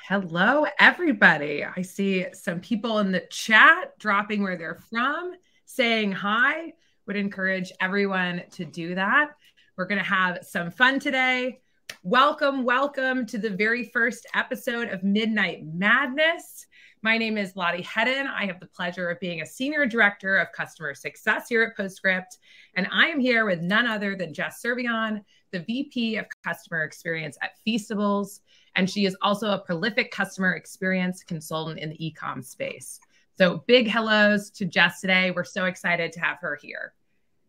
Hello, everybody. I see some people in the chat dropping where they're from, saying hi. Would encourage everyone to do that. We're going to have some fun today. Welcome to the very first episode of Midnight Madness. My name is Lottie Hedden. I have the pleasure of being a Senior Director of Customer Success here at Postscript, and I am here with none other than Jess Cervellon, the VP of Customer Experience at Feastables, and she is also a prolific customer experience consultant in the e-com space. So big hellos to Jess today. We're so excited to have her here.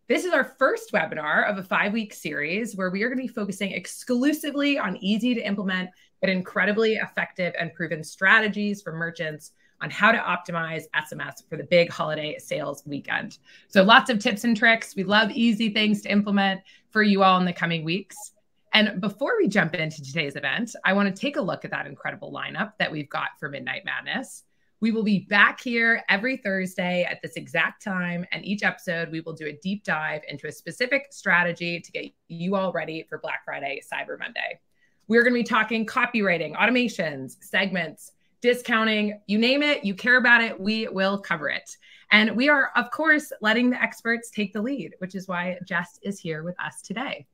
This is our first webinar of a 5-week series where we are going to be focusing exclusively on easy to implement but incredibly effective and proven strategies for merchants on how to optimize SMS for the big holiday sales weekend. So lots of tips and tricks. We love easy things to implement for you all in the coming weeks. And before we jump into today's event, I want to take a look at that incredible lineup that we've got for Midnight Madness. We will be back here every Thursday at this exact time, and each episode we will do a deep dive into a specific strategy to get you all ready for Black Friday, Cyber Monday. We're going to be talking copywriting, automations, segments, discounting, you name it, you care about it, we will cover it. And we are, of course, letting the experts take the lead, which is why Jess is here with us today.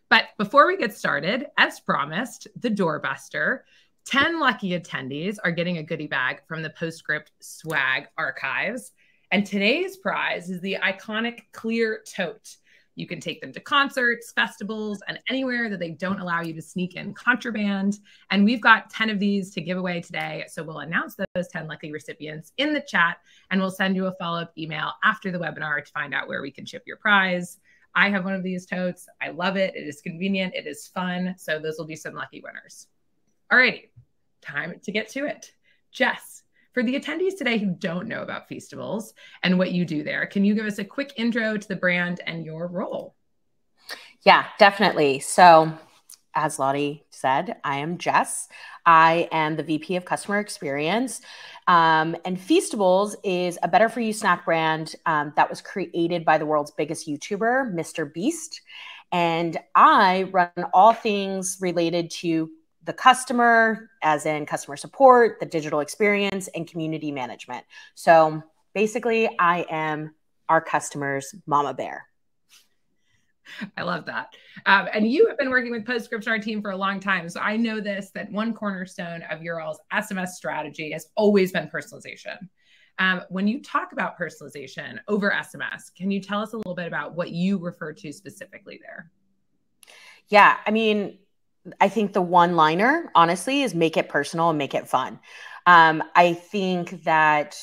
But before we get started, as promised, the doorbuster. 10 lucky attendees are getting a goodie bag from the Postscript swag archives. And today's prize is the iconic clear tote. You can take them to concerts, festivals, and anywhere that they don't allow you to sneak in contraband. And we've got 10 of these to give away today. So we'll announce those 10 lucky recipients in the chat, and we'll send you a follow-up email after the webinar to find out where we can ship your prize. I have one of these totes. I love it. It is convenient. It is fun. So those will be some lucky winners. All righty, time to get to it. Jess, for the attendees today who don't know about Feastables and what you do there, can you give us a quick intro to the brand and your role? Yeah, definitely. So as Lottie said, I am Jess. I am the VP of Customer Experience. And Feastables is a better for you snack brand that was created by the world's biggest YouTuber, Mr. Beast. And I run all things related to the customer, as in customer support, the digital experience, and community management. So basically, I am our customer's mama bear. I love that. And you have been working with Postscript and our team for a long time. So I know this, that one cornerstone of your all's SMS strategy has always been personalization. When you talk about personalization over SMS, can you tell us a little bit about what you refer to specifically there? Yeah, I mean, I think the one-liner, honestly, is make it personal and make it fun. I think that,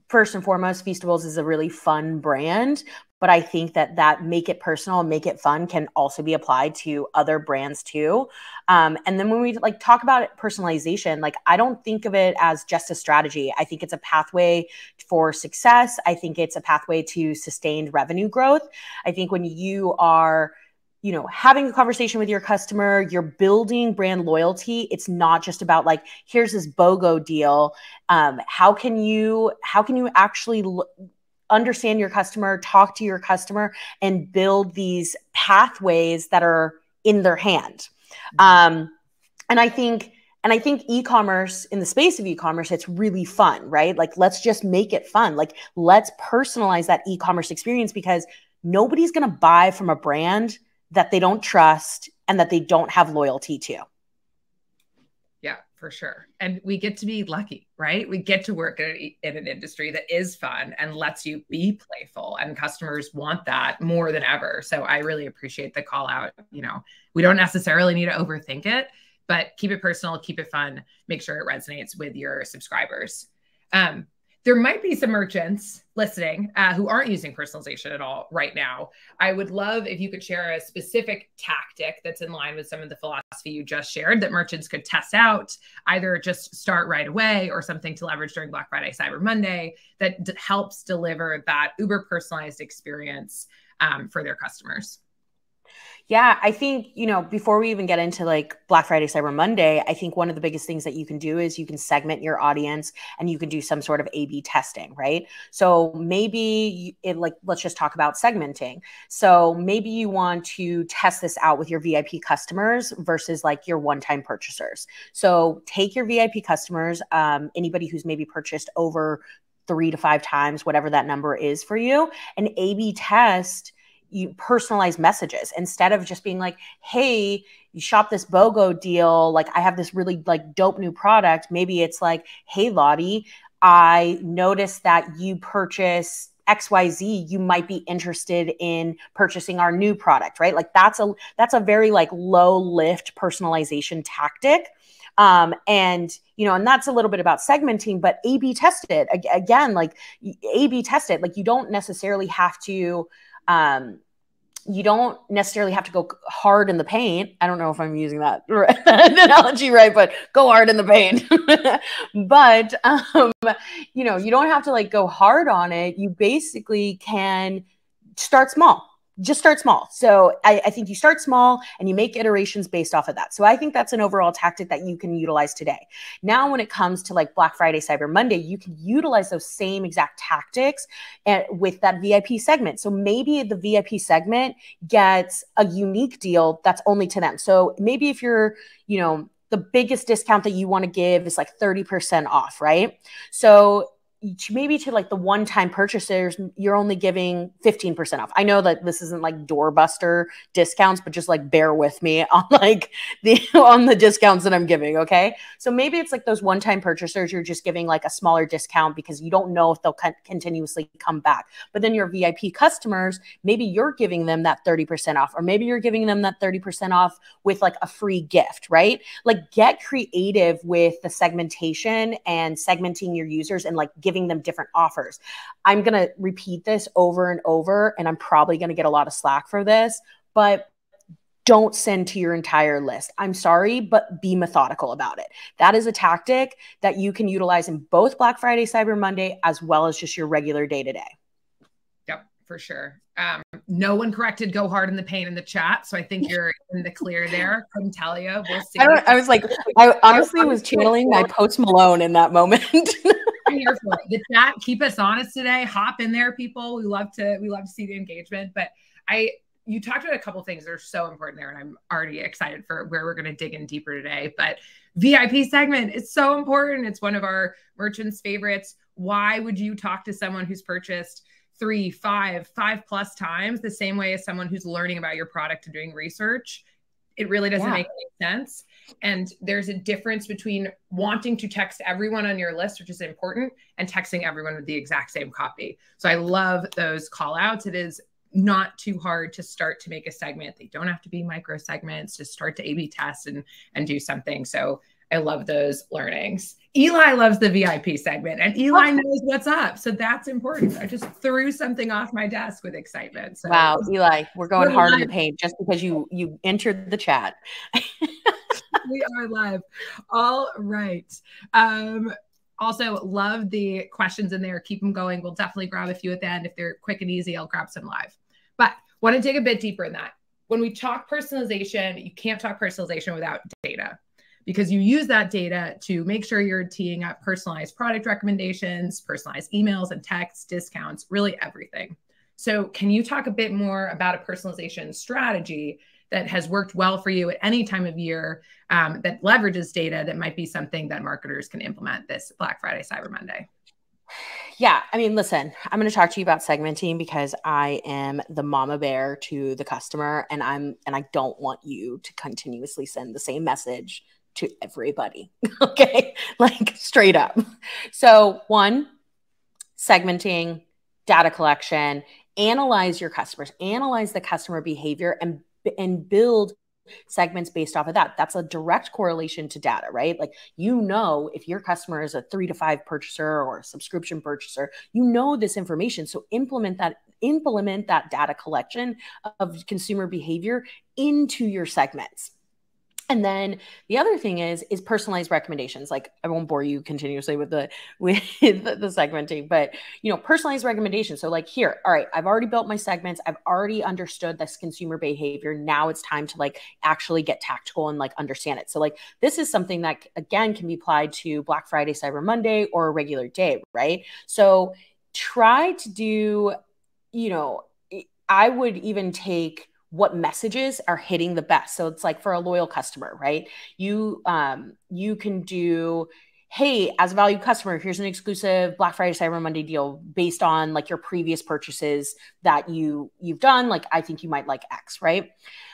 first and foremost, Feastables is a really fun brand, but I think that make it personal and make it fun can also be applied to other brands too. And then when we talk about personalization, I don't think of it as just a strategy. I think it's a pathway for success. I think it's a pathway to sustained revenue growth. I think when you are having a conversation with your customer, you're building brand loyalty. It's not just about here's this BOGO deal. How can you actually understand your customer, talk to your customer, and build these pathways that are in their hand? And I think e-commerce, in the space of e-commerce, it's really fun, right? Let's just make it fun. Let's personalize that e-commerce experience, because nobody's going to buy from a brand that they don't trust and that they don't have loyalty to. Yeah, for sure. And we get to be lucky, right? We get to work in an industry that is fun and lets you be playful, and customers want that more than ever. So I really appreciate the call out. We don't necessarily need to overthink it, but keep it personal, keep it fun, make sure it resonates with your subscribers. There might be some merchants listening who aren't using personalization at all right now. I would love if you could share a specific tactic that's in line with some of the philosophy you just shared that merchants could test out, either just start right away or something to leverage during Black Friday, Cyber Monday that helps deliver that uber personalized experience for their customers. Yeah, I think, before we even get into like Black Friday, Cyber Monday, I think one of the biggest things that you can do is you can segment your audience and you can do some sort of A/B testing, right? So maybe let's just talk about segmenting. So maybe you want to test this out with your VIP customers versus like your one-time purchasers. So take your VIP customers, anybody who's maybe purchased over 3 to 5 times, whatever that number is for you, and A/B test you personalize messages instead of just being like, hey, you shop this BOGO deal. Like I have this really like dope new product. Maybe it's like, hey, Lottie, I noticed that you purchase XYZ. You might be interested in purchasing our new product, right? Like that's a very like low lift personalization tactic. And that's a little bit about segmenting, but A/B tested again, like A/B tested, like you don't necessarily have to, go hard in the paint. I don't know if I'm using that analogy right, but go hard in the paint. But, you don't have to like go hard on it. You basically can start small. Just start small. So I think you start small and you make iterations based off of that. So I think that's an overall tactic that you can utilize today. Now, when it comes to like Black Friday, Cyber Monday, you can utilize those same exact tactics with that VIP segment. So maybe the VIP segment gets a unique deal that's only to them. So maybe if you're, the biggest discount that you want to give is like 30% off, right? So maybe to like the one-time purchasers, you're only giving 15% off. I know that this isn't like doorbuster discounts, but just like bear with me on like on the discounts that I'm giving. Okay. So maybe it's like those one-time purchasers, you're just giving like a smaller discount because you don't know if they'll continuously come back. But then your VIP customers, maybe you're giving them that 30% off, or maybe you're giving them that 30% off with like a free gift, right? Like get creative with the segmentation and segmenting your users and like giving them different offers. I'm going to repeat this over and over, and I'm probably going to get a lot of slack for this, but don't send to your entire list. I'm sorry, but be methodical about it. That is a tactic that you can utilize in both Black Friday, Cyber Monday, as well as just your regular day-to-day. Yep, for sure. No one corrected go hard in the paint in the chat. So I think you're in the clear there. Couldn't tell you. We'll see. I was like, I honestly was channeling my Post Malone in that moment. I'm here for it. The chat, keep us honest today. Hop in there, people. We love to see the engagement. But you talked about a couple things that are so important there, and I'm already excited for where we're going to dig in deeper today. But VIP segment, it's so important. It's one of our merchants' favorites. Why would you talk to someone who's purchased 3, 5 plus times the same way as someone who's learning about your product and doing research? It really doesn't make any sense. And there's a difference between wanting to text everyone on your list, which is important, and texting everyone with the exact same copy. So I love those call outs. It is not too hard to start to make a segment. They don't have to be micro segments, just start to A/B test and do something. So I love those learnings. Eli loves the VIP segment, and Eli knows what's up. So that's important. I just threw something off my desk with excitement. So, wow, Eli, we're going hard in the paint just because you entered the chat. We are live. All right. Also, love the questions in there. Keep them going. We'll definitely grab a few at the end. If they're quick and easy, I'll grab some live. But want to dig a bit deeper in that. When we talk personalization, you can't talk personalization without data, because you use that data to make sure you're teeing up personalized product recommendations, personalized emails and texts, discounts, really everything. So can you talk a bit more about a personalization strategy that has worked well for you at any time of year, that leverages data, that might be something that marketers can implement this Black Friday, Cyber Monday? Yeah, I mean, listen, I'm going to talk to you about segmenting because I am the mama bear to the customer, and I don't want you to continuously send the same message to everybody. Okay. Like straight up. So 1, segmenting, data collection, analyze your customers, analyze the customer behavior, and build segments based off of that. That's a direct correlation to data, right? Like, if your customer is a 3 to 5 purchaser or a subscription purchaser, this information. So implement that data collection of consumer behavior into your segments. And then the other thing is personalized recommendations. Like, I won't bore you continuously with the segmenting, but personalized recommendations. So like, here, all right, I've already built my segments. I've already understood this consumer behavior. Now it's time to like actually get tactical and like understand it. So like, this is something that again can be applied to Black Friday, Cyber Monday, or a regular day, right? So try to do, I would even take what messages are hitting the best. So it's like for a loyal customer, right? You can do, hey, as a valued customer, here's an exclusive Black Friday, Cyber Monday deal based on like your previous purchases that you've done. Like, I think you might like X, right?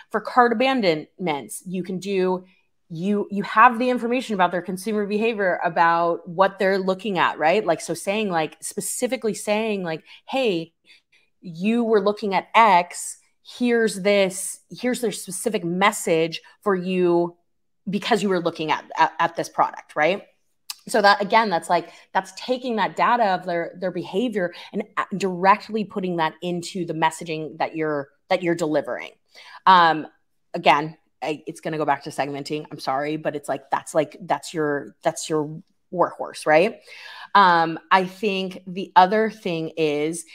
For cart abandonments, you can do, you have the information about their consumer behavior, about what they're looking at, right? Like, so saying like, specifically saying like, hey, you were looking at X, here's their specific message for you because you were looking at this product, right? So that, again, that's taking that data of their behavior and directly putting that into the messaging that you're delivering. Again, it's going to go back to segmenting. I'm sorry, but it's like, that's your workhorse, right? I think the other thing is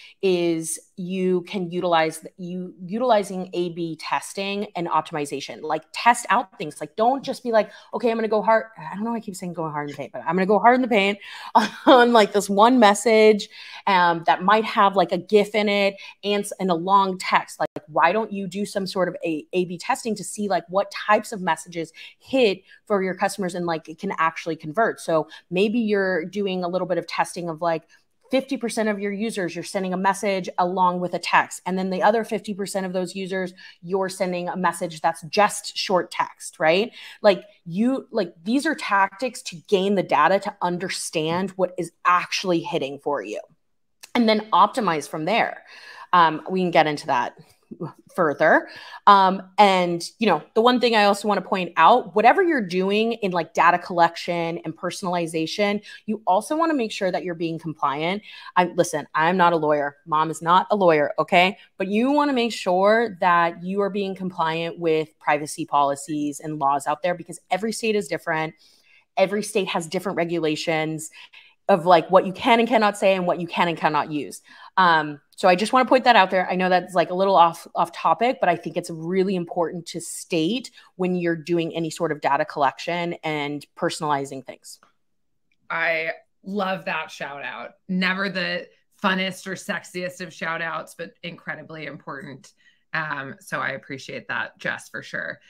you can utilizing A/B testing and optimization. Like, test out things. Like, don't just be like, okay, I'm going to go hard. I don't know why I keep saying go hard in the paint, but I'm going to go hard in the paint on like this one message that might have like a GIF in it and a long text. Like, why don't you do some sort of A/B testing to see like what types of messages hit for your customers and like it can actually convert? So maybe you're doing a little bit of testing of like 50% of your users, you're sending a message along with a text. And then the other 50% of those users, you're sending a message that's just short text, right? Like, these are tactics to gain the data to understand what is actually hitting for you and then optimize from there. We can get into that further. And the one thing I also want to point out, whatever you're doing in like data collection and personalization, you also want to make sure that you're being compliant. Listen, I'm not a lawyer. Mom is not a lawyer. Okay. But you want to make sure that you are being compliant with privacy policies and laws out there, because every state is different. Every state has different regulations of like what you can and cannot say and what you can and cannot use. So I just want to point that out there. I know that's like a little off topic, but I think it's really important to state when you're doing any sort of data collection and personalizing things. I love that shout out. Never the funnest or sexiest of shout outs, but incredibly important. So I appreciate that, Jess, for sure.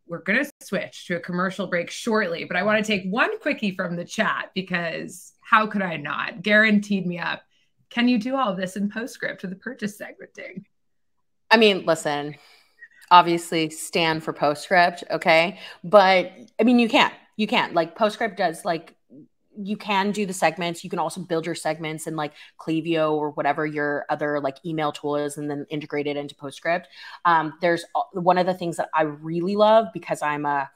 We're going to switch to a commercial break shortly, but I want to take one quickie from the chat because how could I not? Guaranteed me up. Can you do all of this in Postscript with the purchase segmenting? I mean, listen, obviously stand for Postscript, okay? But I mean, you can. Like, Postscript does, like, you can do the segments. You can also build your segments in like Klaviyo or whatever your other like email tool is, and then integrate it into Postscript. There's one of the things that I really love, because I'm a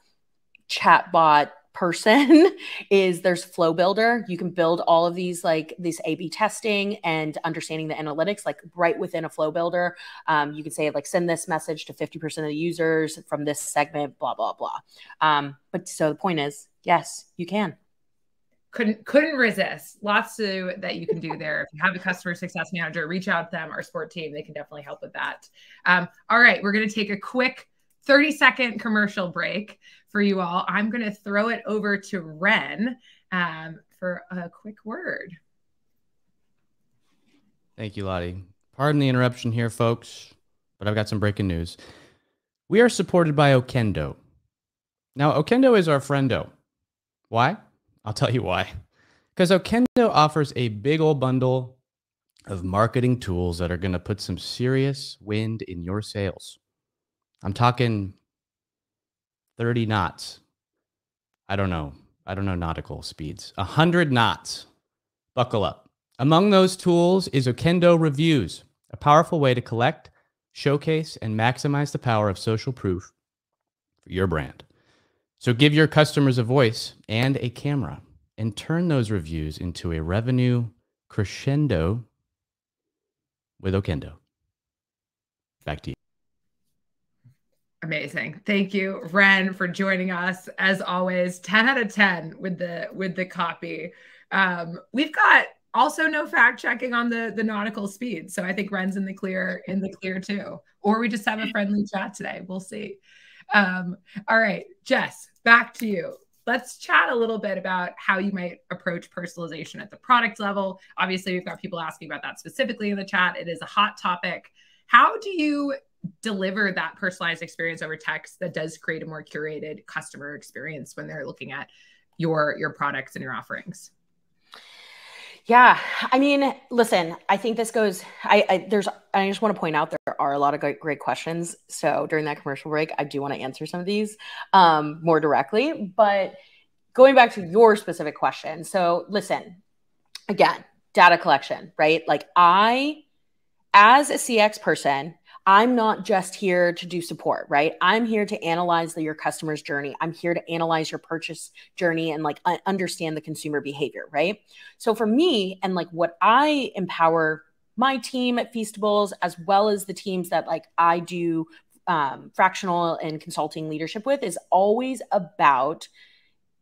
chatbot person, is there's Flow Builder. You can build all of these, like this A/B testing and understanding the analytics, like right within a Flow Builder. You can say like, send this message to 50% of the users from this segment, blah, blah, blah. But so the point is, yes, you can. Couldn't resist. Lots that you can do there. If you have a customer success manager, reach out to them, our support team. They can definitely help with that. All right, we're going to take a quick 30-second commercial break for you all. I'm going to throw it over to Ren for a quick word. Thank you, Lottie. Pardon the interruption here, folks, but I've got some breaking news. We are supported by Okendo. Now, Okendo is our friendo. Why? I'll tell you why. Because Okendo offers a big old bundle of marketing tools that are going to put some serious wind in your sails. I'm talking 30 knots. I don't know nautical speeds. 100 knots. Buckle up. Among those tools is Okendo Reviews, a powerful way to collect, showcase, and maximize the power of social proof for your brand. So give your customers a voice and a camera, and turn those reviews into a revenue crescendo with Okendo. Back to you. Amazing. Thank you, Ren, for joining us. As always, 10 out of 10 with the copy. We've got also no fact checking on the nautical speed. So I think Ren's in the clear too. Or we just have a friendly chat today. We'll see. All right, Jess, back to you. Let's chat a little bit about how you might approach personalization at the product level. Obviously, we've got people asking about that specifically in the chat. It is a hot topic. How do you deliver that personalized experience over text that does create a more curated customer experience when they're looking at your products and your offerings? Yeah, I mean, listen, I think this goes, I just want to point out there are a lot of great questions. So during that commercial break, I do want to answer some of these more directly, but going back to your specific question. So listen, again, data collection, right? Like as a CX person, I'm not just here to do support, right? I'm here to analyze your customer's journey. I'm here to analyze your purchase journey and like understand the consumer behavior, right? So for me, and like what I empower my team at Feastables, as well as the teams that like I do fractional and consulting leadership with, is always about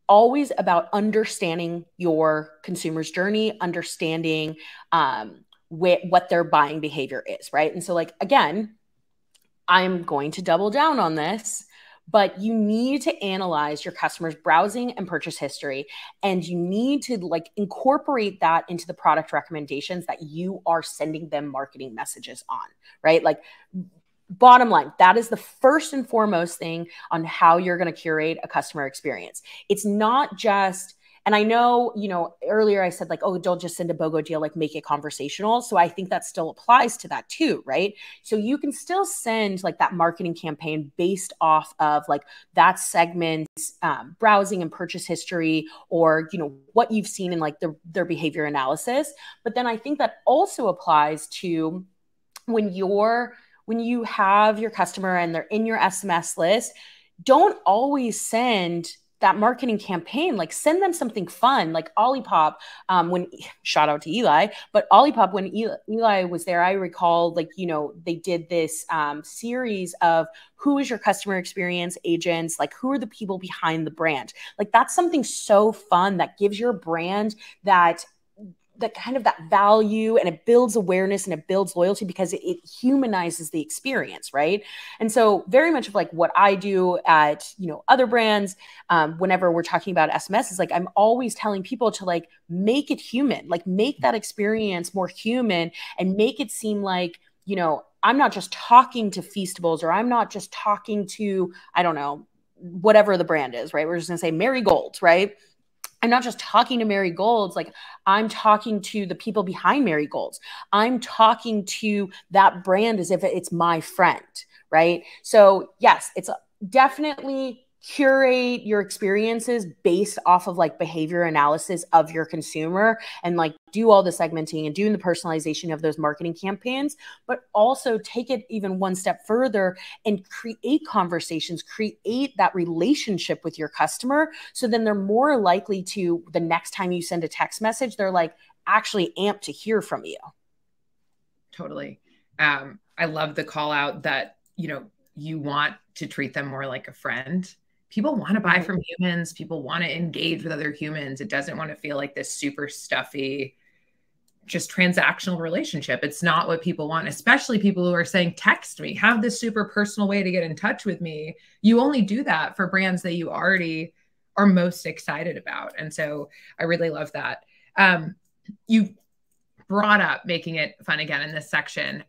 understanding your consumer's journey, understanding what their buying behavior is, right? And so like, again, I'm going to double down on this, but you need to analyze your customer's browsing and purchase history, and you need to like incorporate that into the product recommendations that you are sending them marketing messages on, right? Like, bottom line, that is the first and foremost thing on how you're going to curate a customer experience. It's not just, and I know, earlier I said like, oh, don't just send a BOGO deal, like make it conversational. So I think that still applies to that too, right? So you can still send like that marketing campaign based off of like that segment's browsing and purchase history, or, what you've seen in like their behavior analysis. But then I think that also applies to when you have your customer and they're in your SMS list, don't always send that marketing campaign. Like send them something fun, like Olipop. Shout out to Eli, but Olipop, when Eli was there, I recall like, they did this series of who is your customer experience agents, like who are the people behind the brand. Like that's something so fun that gives your brand that kind of that value, and it builds awareness and it builds loyalty because it humanizes the experience, right? And so very much of like what I do at, other brands, whenever we're talking about SMS, is like, I'm always telling people to like make it human, like make that experience more human and make it seem like, I'm not just talking to Feastables, or I'm not just talking to, I don't know, whatever the brand is, right? We're just gonna say Marigold, right? I'm not just talking to Marigolds, like I'm talking to the people behind Marigolds. I'm talking to that brand as if it's my friend, right? So yes, it's definitely curate your experiences based off of like behavior analysis of your consumer, and like do all the segmenting and doing the personalization of those marketing campaigns, but also take it even one step further and create conversations, create that relationship with your customer. So then they're more likely to, the next time you send a text message, they're like actually amped to hear from you. Totally. I love the call out that, you want to treat them more like a friend. People want to buy from humans. People want to engage with other humans. It doesn't want to feel like this super stuffy, just transactional relationship. It's not what people want, especially people who are saying, text me, have this super personal way to get in touch with me. You only do that for brands that you already are most excited about. And so I really love that. You brought up making it fun again in this section.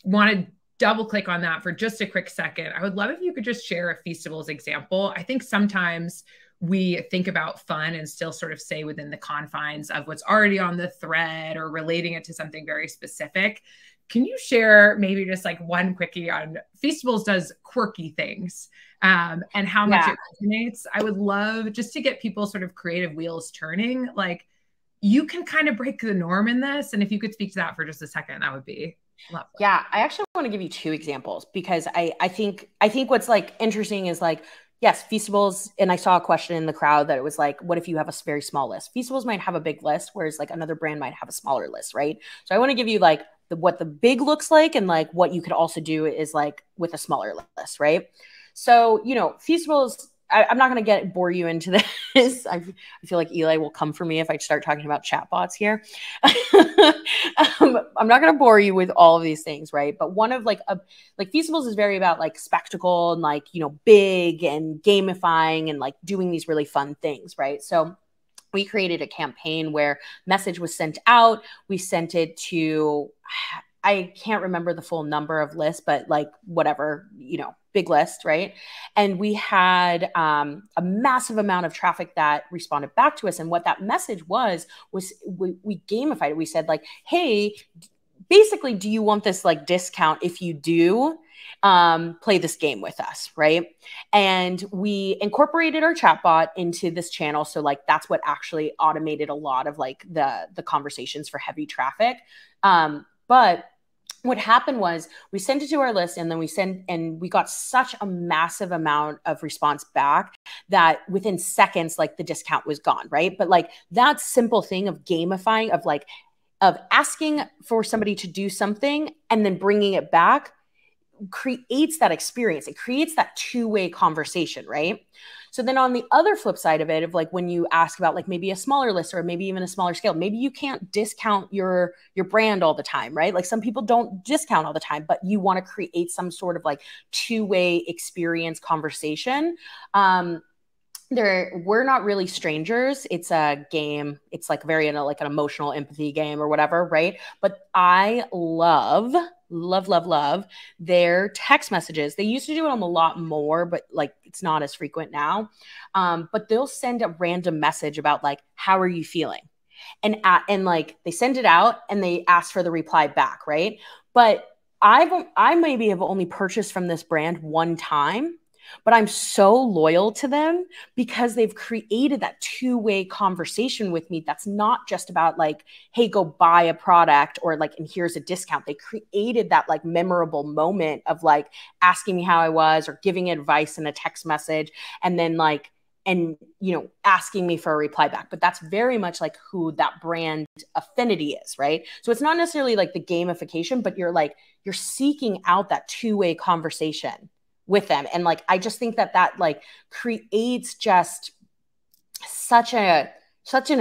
Want to double click on that for just a quick second. I would love if you could just share a Feastables example. I think sometimes we think about fun and still sort of stay within the confines of what's already on the thread or relating it to something very specific. Can you share maybe just like one quickie on Feastables does quirky things and how much it resonates? I would love just to get people sort of creative wheels turning. Like you can kind of break the norm in this. And if you could speak to that for just a second, that would be lovely. Yeah, I actually want to give you two examples because I think what's like interesting is like, yes, Feastables, and I saw a question in the crowd that it was like, what if you have a very small list? Feastables might have a big list, whereas like another brand might have a smaller list, right? So I want to give you like what the big looks like, and like what you could also do is like with a smaller list, right? So, you know, Feastables, I'm not going to bore you into this. I feel like Eli will come for me if I start talking about chatbots here. I'm not going to bore you with all of these things, right? But one of like Feastables is very about like spectacle and like, you know, big and gamifying and like doing these really fun things, right? So we created a campaign where message was sent out. We sent it to, I can't remember the full number of lists, but like whatever, you know, big list, right? And we had a massive amount of traffic that responded back to us. And what that message was we gamified it. We said like, hey, basically, do you want this like discount? If you do, play this game with us, right? And we incorporated our chatbot into this channel. So like that's what actually automated a lot of like the conversations for heavy traffic. But what happened was we sent it to our list, and then we got such a massive amount of response back that within seconds, like the discount was gone, right? But like that simple thing of gamifying, of asking for somebody to do something and then bringing it back creates that experience. It creates that two-way conversation, right? So then on the other flip side of it, of like when you ask about like maybe a smaller list or maybe even a smaller scale, maybe you can't discount your brand all the time, right? Like some people don't discount all the time, but you want to create some sort of like two-way experience conversation. We're not really strangers. It's a game. It's like very like an emotional empathy game or whatever, right? But I love their text messages. They used to do them a lot more, but like it's not as frequent now. But they'll send a random message about like, how are you feeling? And like they send it out and they ask for the reply back, right? But I maybe have only purchased from this brand one time, but I'm so loyal to them because they've created that two-way conversation with me. That's not just about like, hey, go buy a product or like, and here's a discount. They created that like memorable moment of like asking me how I was or giving advice in a text message. And then like, and, you know, asking me for a reply back. But that's very much like who that brand affinity is, right? So it's not necessarily like the gamification, but you're seeking out that two-way conversation with them. And like, I just think that like creates just such an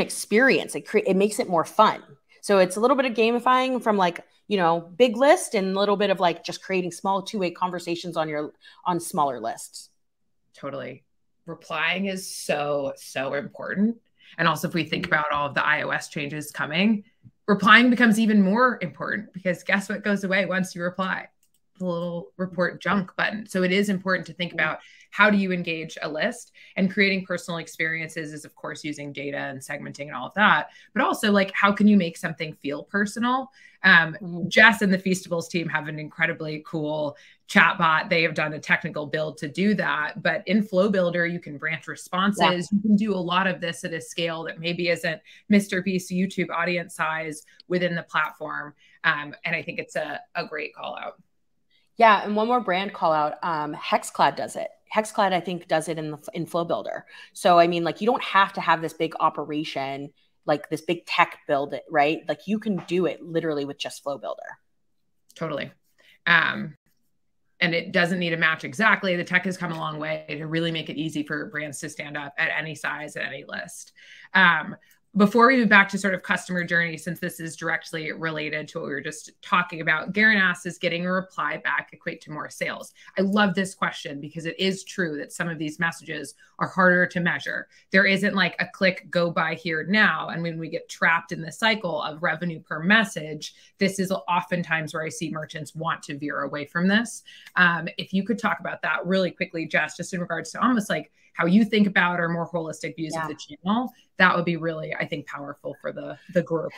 experience. It makes it more fun. So it's a little bit of gamifying from like, you know, big list and a little bit of like just creating small two-way conversations on smaller lists. Totally. Replying is so important. And also if we think about all of the iOS changes coming, replying becomes even more important because guess what goes away once you reply? The little report junk button. So it is important to think about how do you engage a list, and creating personal experiences is of course using data and segmenting and all of that, but also like how can you make something feel personal? Jess and the Feastables team have an incredibly cool chatbot. They have done a technical build to do that, but in Flow Builder, you can branch responses. Yeah. You can do a lot of this at a scale that maybe isn't Mr. Beast YouTube audience size within the platform. And I think it's a great call out. Yeah, and one more brand call out, Hexclad does it. Hexclad, I think, does it in Flow Builder. So, I mean, like, you don't have to have this big operation, like this big tech build it, right? Like, you can do it literally with just Flow Builder. Totally. And it doesn't need to match exactly. The tech has come a long way to really make it easy for brands to stand up at any size, at any list. Before we move back to sort of customer journey, since this is directly related to what we were just talking about, Garen asks, is getting a reply back equate to more sales? I love this question because it is true that some of these messages are harder to measure. There isn't like a click, go buy here now. And when we get trapped in the cycle of revenue per message, this is oftentimes where I see merchants want to veer away from this. If you could talk about that really quickly, Jess, just in regards to almost like how you think about or more holistic views of the channel, that would be really, I think, powerful for the group.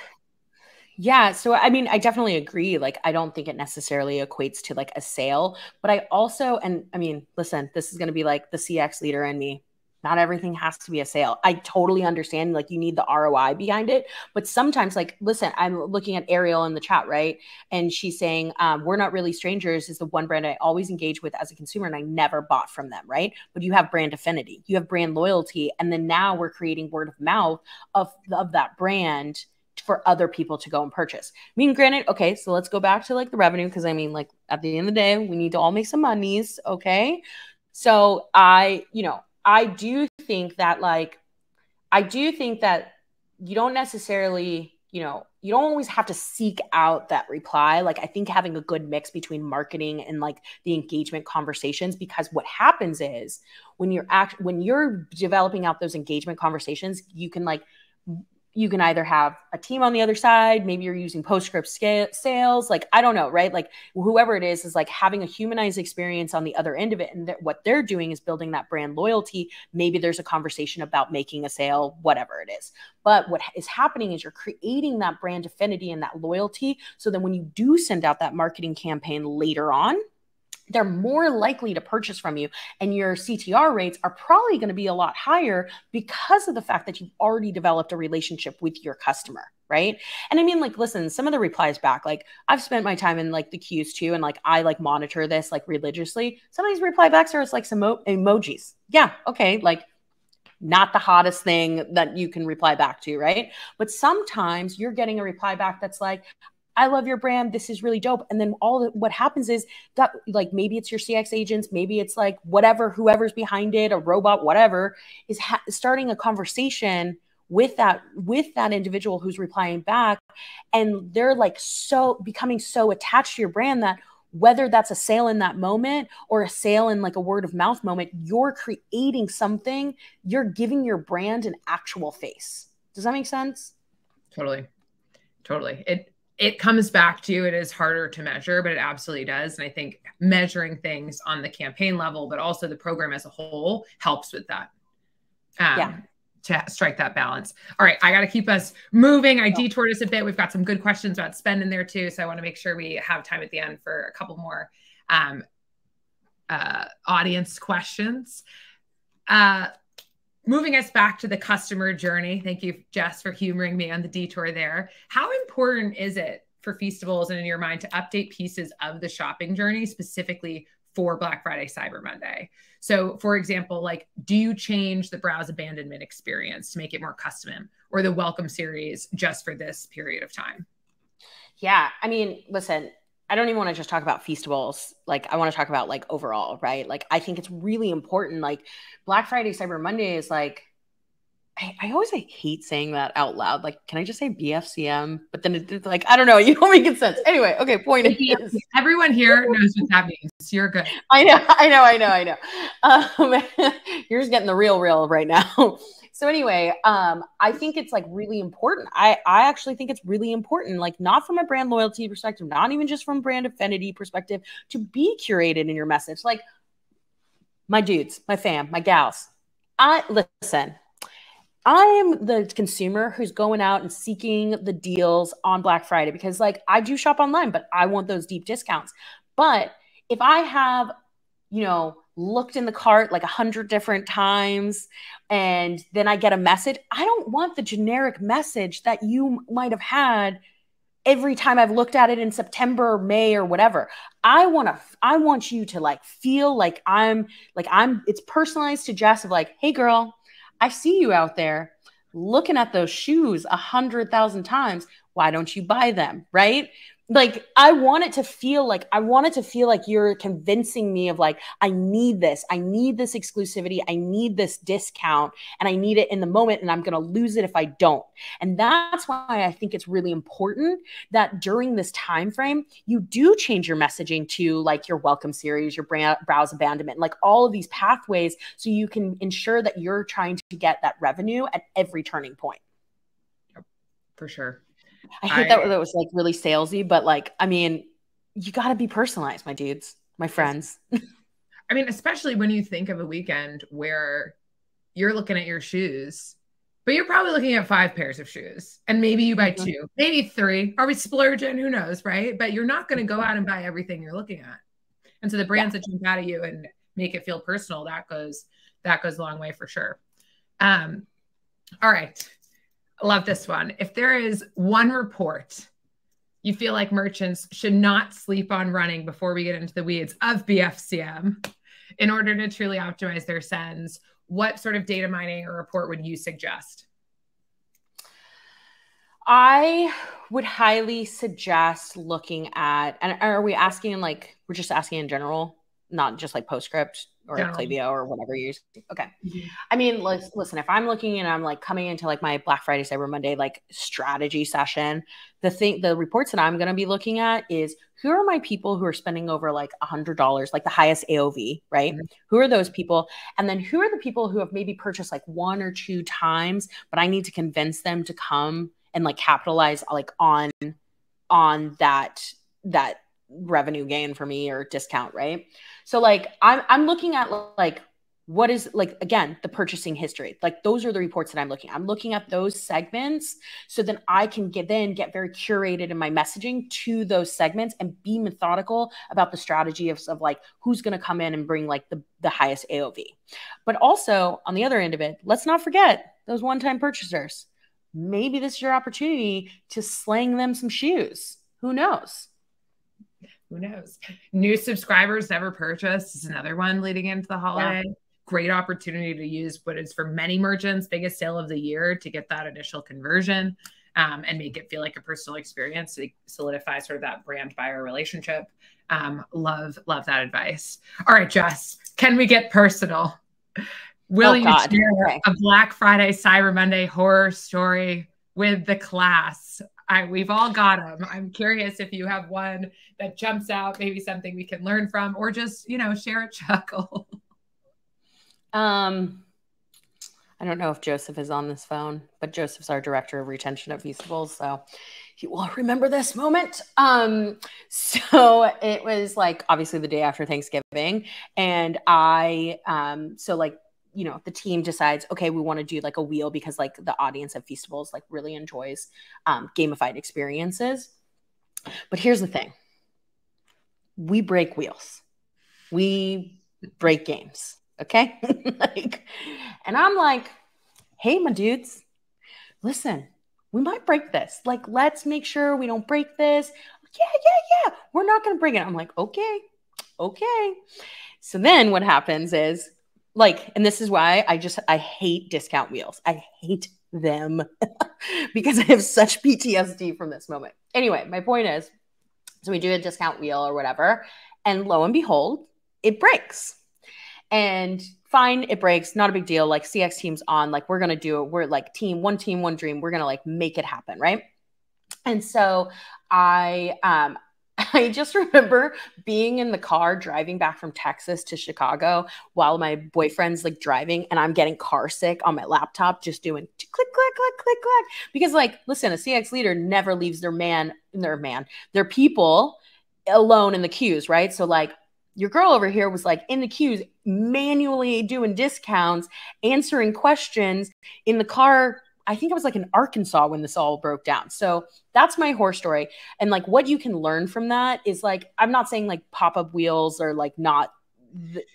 Yeah. So, I mean, I definitely agree. Like, I don't think it necessarily equates to like a sale, but I also, and I mean, listen, this is going to be like the CX leader in me. Not everything has to be a sale. I totally understand, like, you need the ROI behind it. But sometimes, like, listen, I'm looking at Ariel in the chat, right? And she's saying, we're not really strangers is the one brand I always engage with as a consumer, and I never bought from them, right? But you have brand affinity, you have brand loyalty. And then now we're creating word of mouth of that brand for other people to go and purchase. I mean, granted, okay, so let's go back to like the revenue, because I mean, like at the end of the day, we need to all make some monies, okay? So I do think that you don't necessarily, you don't always have to seek out that reply. Like I think having a good mix between marketing and like the engagement conversations, because what happens is when you're developing out those engagement conversations, you can either have a team on the other side. Maybe you're using Postscript sales. Like, I don't know, right? Like whoever it is like having a humanized experience on the other end of it. And what they're doing is building that brand loyalty. Maybe there's a conversation about making a sale, whatever it is. But what is happening is you're creating that brand affinity and that loyalty. So then when you do send out that marketing campaign later on, they're more likely to purchase from you, and your CTR rates are probably going to be a lot higher because of the fact that you've already developed a relationship with your customer, right? And I mean, like, listen, some of the replies back, like I've spent my time in like the queues too, and like I like monitor this like religiously. Some of these reply backs are like some emojis. Yeah, okay, like not the hottest thing that you can reply back to, right? But sometimes you're getting a reply back that's like, I love your brand. This is really dope. And then what happens is that like, maybe it's your CX agents, maybe it's like whoever's behind it, a robot, whatever, is starting a conversation with that individual who's replying back. And they're like becoming so attached to your brand that whether that's a sale in that moment or a sale in like a word of mouth moment, you're creating something, you're giving your brand an actual face. Does that make sense? Totally. It comes back to, it is harder to measure, but it absolutely does. And I think measuring things on the campaign level, but also the program as a whole helps with that. To strike that balance. All right. I got to keep us moving. I detoured us a bit. We've got some good questions about spend in there too. So I want to make sure we have time at the end for a couple more audience questions. Moving us back to the customer journey. Thank you, Jess, for humoring me on the detour there. How important is it for Feastables and in your mind to update pieces of the shopping journey specifically for Black Friday, Cyber Monday? So for example, like, do you change the browse abandonment experience to make it more custom, or the welcome series just for this period of time? Yeah. I mean, listen, I don't even want to just talk about Feastables. Like, I want to talk about like overall, right? Like, I think it's really important. Like Black Friday, Cyber Monday is like, I always like hate saying that out loud. Like, can I just say BFCM? But then it's like, I don't know. You don't make it sense. Anyway, okay. Point is, everyone here knows what that means. You're good. I know. You're just getting the real right now. So anyway, I think it's like really important. I actually think it's really important, like not from a brand loyalty perspective, not even just from brand affinity perspective, to be curated in your message. Like my dudes, my fam, my gals, listen, I am the consumer who's going out and seeking the deals on Black Friday because like I do shop online, but I want those deep discounts. But if I have, looked in the cart like 100 different times and then I get a message, I don't want the generic message that you might have had every time I've looked at it in September or May or whatever. I want you to like feel like it's personalized to Jess of like, hey girl, I see you out there looking at those shoes 100,000 times. Why don't you buy them? Right? Like, I want it to feel like you're convincing me of like, I need this exclusivity. I need this discount and I need it in the moment and I'm going to lose it if I don't. And that's why I think it's really important that during this time frame, you do change your messaging to like your welcome series, your browse abandonment, like all of these pathways. So you can ensure that you're trying to get that revenue at every turning point. For sure. I hate that was like really salesy, but like, I mean, you got to be personalized, my dudes, my friends. I mean, especially when you think of a weekend where you're looking at your shoes, but you're probably looking at 5 pairs of shoes and maybe you buy 2, maybe 3. Are we splurging? Who knows? Right. But you're not going to go out and buy everything you're looking at. And so the brands that jump out at you and make it feel personal, that goes a long way for sure. All right. I love this one. If there is one report you feel like merchants should not sleep on running before we get into the weeds of BFCM in order to truly optimize their sends, what sort of data mining or report would you suggest? I would highly suggest looking at, and are we asking like, we're just asking in general, not just like Postscript or Klaviyo or whatever you're using? Okay. I mean, listen, if I'm looking and I'm like coming into like my Black Friday, Cyber Monday, like strategy session, the reports that I'm going to be looking at is who are my people who are spending over like $100, like the highest AOV, right? Who are those people? And then who are the people who have maybe purchased like 1 or 2 times, but I need to convince them to come and like capitalize like on that revenue gain for me or discount, right? So like I'm looking at like what is like, again, the purchasing history. Like those are the reports that I'm looking at those segments, so then I can get very curated in my messaging to those segments and be methodical about the strategy of like who's going to come in and bring like the highest AOV. But also on the other end of it, let's not forget those one-time purchasers. Maybe this is your opportunity to slang them some shoes. Who knows? Who knows? New subscribers never purchased is another one leading into the holiday. Yeah. Great opportunity to use what is for many merchants biggest sale of the year to get that initial conversion and make it feel like a personal experience to solidify sort of that brand buyer relationship. Love that advice. All right, Jess, can we get personal? Will you share a Black Friday, Cyber Monday horror story with the class? We've all got them. I'm curious if you have one that jumps out, maybe something we can learn from, or just, share a chuckle. I don't know if Joseph is on this phone, but Joseph's our director of retention at Feastables, so he will remember this moment. So it was like obviously the day after Thanksgiving, and the team decides, okay, we want to do like a wheel because like the audience at Feastables like really enjoys gamified experiences. But here's the thing. We break wheels. We break games. Okay. And I'm like, hey, my dudes, listen, we might break this. Like, let's make sure we don't break this. Yeah. We're not going to break it. I'm like, okay. So then what happens is, like, and this is why I hate discount wheels. I hate them because I have such PTSD from this moment. Anyway, my point is, so we do a discount wheel or whatever, and lo and behold, it breaks. And fine, it breaks, not a big deal. Like CX team's on, like we're going to do it. We're like team, one dream. We're going to like make it happen, right? And so I just remember being in the car driving back from Texas to Chicago while my boyfriend's like driving and I'm getting car sick on my laptop, just doing click, click, click, click, click. Because like, listen, a CX leader never leaves their people alone in the queues, right? So like your girl over here was like in the queues, manually doing discounts, answering questions in the car. I think I was like in Arkansas when this all broke down. So that's my horror story. And like what you can learn from that is like, I'm not saying like pop-up wheels are like not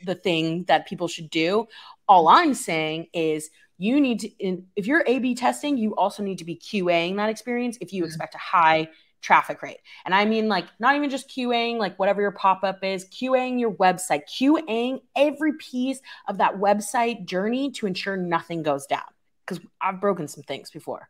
the thing that people should do. All I'm saying is you need to, if you're A/B testing, you also need to be QAing that experience if you expect a high traffic rate. And I mean like not even just QAing, like whatever your pop-up is, QAing your website, QAing every piece of that website journey to ensure nothing goes down. Because I've broken some things before.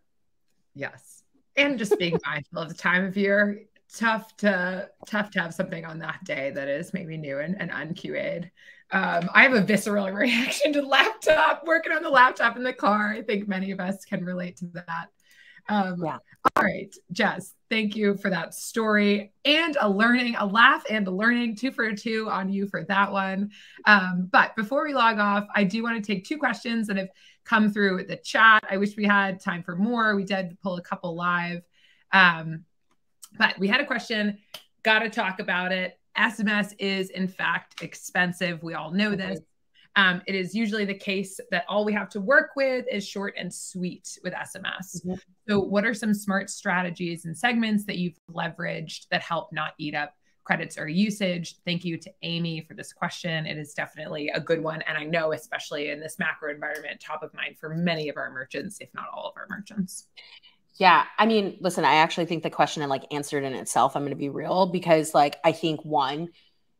Yes. And just being mindful of the time of year. Tough to have something on that day that is maybe new and un-QA'd. I have a visceral reaction to the laptop, working on the laptop in the car. I think many of us can relate to that. Yeah. All right, Jess, thank you for that story and a laugh and a learning 2 for 2 on you for that one. But before we log off, I do want to take 2 questions that have come through the chat. I wish we had time for more. We did pull a couple live. But we had a question, got to talk about it. SMS is in fact expensive. We all know this. It is usually the case that all we have to work with is short and sweet with SMS. Mm-hmm. So what are some smart strategies and segments that you've leveraged that help not eat up credits or usage? Thank you to Amy for this question. It is definitely a good one. And I know, especially in this macro environment, top of mind for many of our merchants, if not all of our merchants. Yeah. I mean, listen, I actually think the question like answered in itself. I'm going to be real because like, I think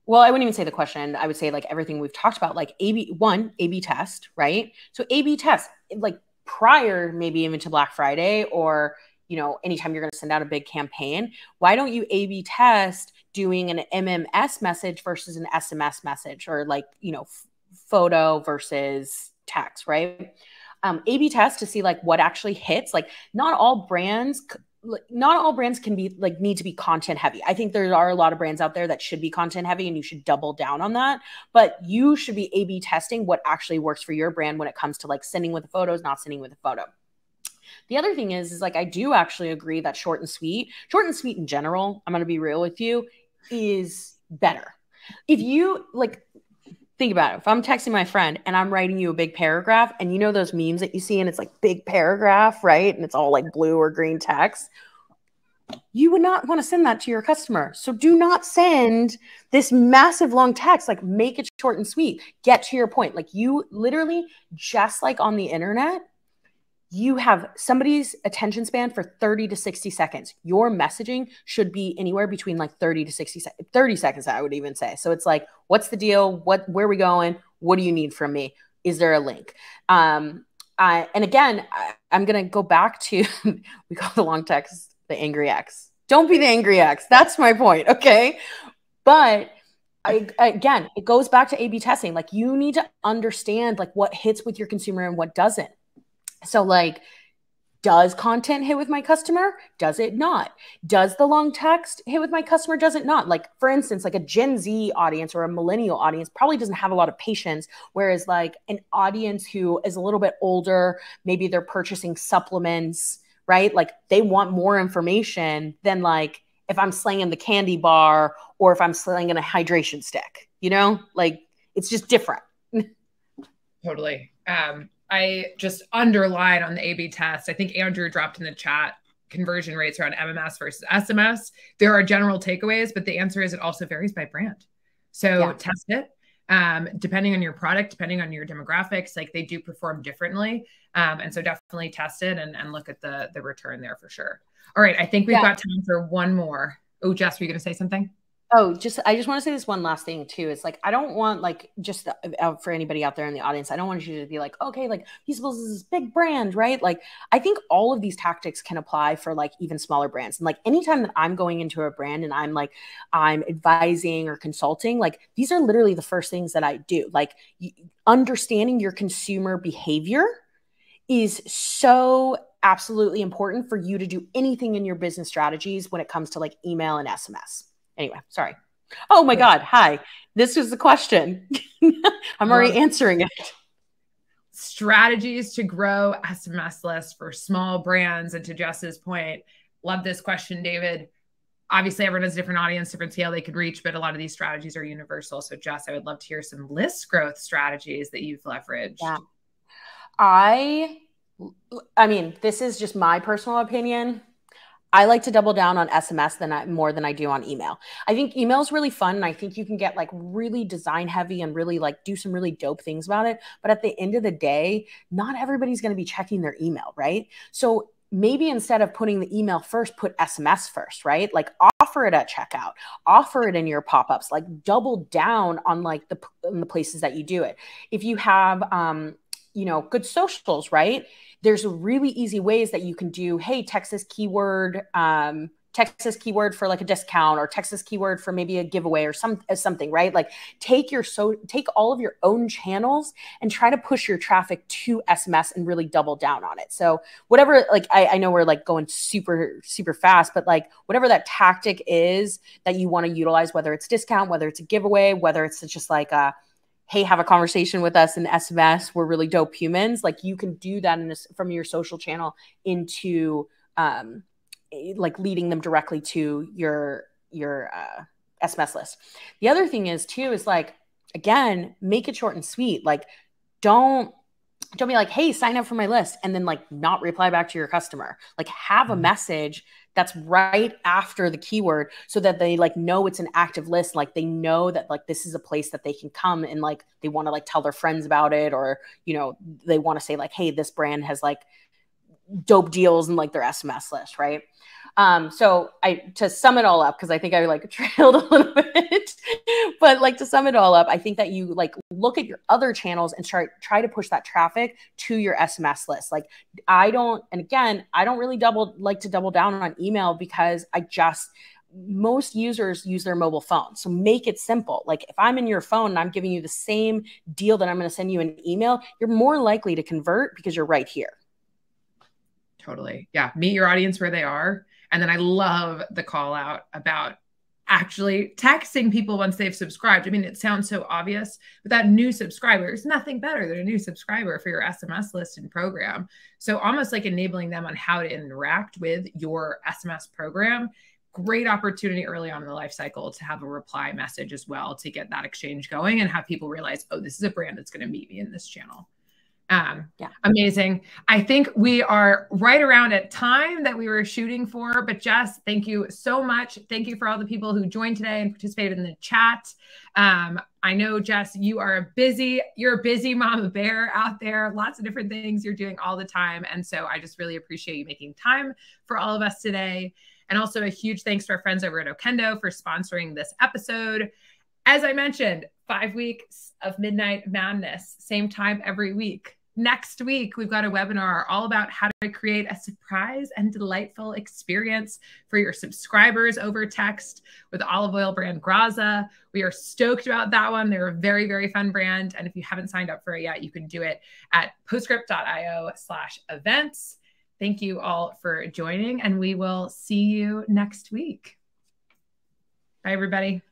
well, I wouldn't even say the question. I would say like everything we've talked about, like A/B test, right? So A/B test like prior maybe even to Black Friday or, anytime you're going to send out a big campaign, why don't you A/B test doing an MMS message versus an SMS message, or like, photo versus text, right? A/B test to see like what actually hits. Like not all brands can be like need to be content heavy. I think there are a lot of brands out there that should be content heavy, and you should double down on that. But you should be A/B testing what actually works for your brand when it comes to like sending with the photos, not sending with a photo. The other thing is like, I do actually agree that short and sweet in general, I'm going to be real with you, is better. If you like, think about it. If I'm texting my friend and I'm writing you a big paragraph, and those memes that you see and it's like big paragraph, right? And it's all like blue or green text, you would not want to send that to your customer. So do not send this massive long text. Like make it short and sweet. Get to your point. Like you literally, just like on the internet, you have somebody's attention span for 30 to 60 seconds. Your messaging should be anywhere between like 30 to 60 seconds, 30 seconds, I would even say. So it's like, what's the deal? Where are we going? What do you need from me? Is there a link? And again, I'm going to go back to, we call the long text the angry X. Don't be the angry X. That's my point. Okay. But again, it goes back to A/B testing. Like you need to understand like what hits with your consumer and what doesn't. So like, does content hit with my customer? Does it not? Does the long text hit with my customer? Does it not? Like, for instance, like a Gen Z audience or a millennial audience probably doesn't have a lot of patience. Whereas like an audience who is a little bit older, maybe they're purchasing supplements, right? Like they want more information than like if I'm slinging the candy bar or if I'm slinging a hydration stick, like it's just different. Totally. I just underline on the A/B test. I think Andrew dropped in the chat conversion rates around MMS versus SMS. There are general takeaways, but the answer is it also varies by brand. So test it. Depending on your product, depending on your demographics, like they do perform differently. And so definitely test it and look at the return there for sure. All right. I think we've got time for one more. Oh, Jess, were you going to say something? Oh, I just want to say this one last thing too. It's like, I don't want like just for anybody out there in the audience, I don't want you to be like, okay, like Feastables is this big brand, right? Like I think all of these tactics can apply for like even smaller brands. And like anytime that I'm going into a brand and I'm advising or consulting, like these are literally the first things that I do. Like understanding your consumer behavior is so absolutely important for you to do anything in your business strategies when it comes to like email and SMS. Anyway, sorry. Oh my God. Hi. This was the question. I'm already answering it. Strategies to grow SMS lists for small brands. And to Jess's point, love this question, David. Obviously, everyone has a different audience, different scale they could reach, but a lot of these strategies are universal. So Jess, I would love to hear some list growth strategies that you've leveraged. Yeah. I mean, this is just my personal opinion. I like to double down on SMS more than I do on email. I think email is really fun. And I think you can get like really design heavy and really like do some really dope things about it. But at the end of the day, not everybody's going to be checking their email, right? So maybe instead of putting the email first, put SMS first, right? Like offer it at checkout, offer it in your pop-ups, like double down on like the places that you do it. If you have, good socials, right? There's really easy ways that you can do, hey, text this keyword for like a discount, or text this keyword for maybe a giveaway or something, right? Like take all of your own channels and try to push your traffic to SMS and really double down on it. So whatever, like, I know we're like going super, super fast, but like whatever that tactic is that you want to utilize, whether it's discount, whether it's a giveaway, whether it's just like hey, have a conversation with us in SMS. We're really dope humans. Like you can do that from your social channel into like leading them directly to your SMS list. The other thing is too, is like, again, make it short and sweet. Like don't be like, hey, sign up for my list, and then like not reply back to your customer. Like have a message that's right after the keyword so that they like know it's an active list. Like they know that like this is a place that they can come and like they want to like tell their friends about it, or they want to say like, hey, this brand has like dope deals in like their SMS list, right? So to sum it all up, because I think I like trailed a little bit, but like to sum it all up, I think that you like look at your other channels and try to push that traffic to your SMS list. Like I don't really like to double down on email because most users use their mobile phone. So make it simple. Like if I'm in your phone and I'm giving you the same deal that I'm going to send you an email, you're more likely to convert because you're right here. Totally. Yeah. Meet your audience where they are. And then I love the call out about actually texting people once they've subscribed. I mean, it sounds so obvious, but that new subscriber is nothing better than a new subscriber for your SMS list and program. So almost like enabling them on how to interact with your SMS program. Great opportunity early on in the life cycle to have a reply message as well to get that exchange going and have people realize, oh, this is a brand that's going to meet me in this channel. Yeah. Amazing. I think we are right around at time that we were shooting for, but Jess, thank you so much. Thank you for all the people who joined today and participated in the chat. I know, Jess, you're a busy mama bear out there, lots of different things you're doing all the time. And so I just really appreciate you making time for all of us today. And also a huge thanks to our friends over at Okendo for sponsoring this episode. As I mentioned, 5 weeks of Midnight Madness, same time every week. Next week, we've got a webinar all about how to create a surprise and delightful experience for your subscribers over text with olive oil brand Graza. We are stoked about that one. They're a very, very fun brand. And if you haven't signed up for it yet, you can do it at postscript.io/events. Thank you all for joining, and we will see you next week. Bye, everybody.